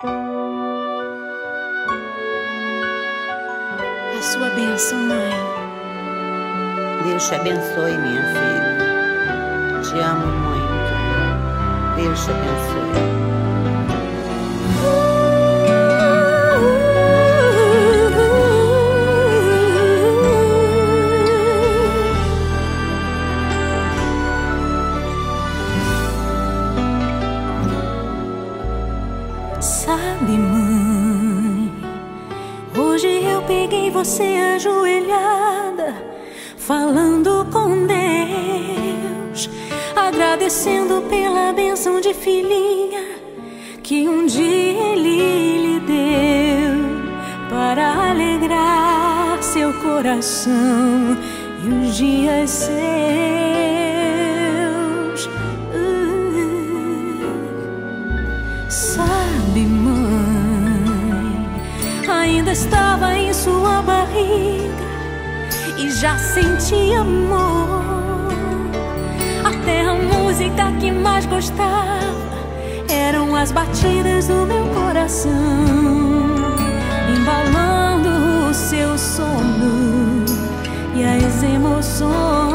A sua bênção, mãe. Deus te abençoe, minha filha. Te amo muito. Deus te abençoe. Sabe, mãe, hoje eu peguei você ajoelhada, falando com Deus, agradecendo pela bênção de filhinha que um dia Ele lhe deu, para alegrar seu coração e os dias seus. Sabe, mãe, ainda estava em sua barriga e já sentia amor. Até a música que mais gostava eram as batidas do meu coração, embalando o seu sono e as emoções.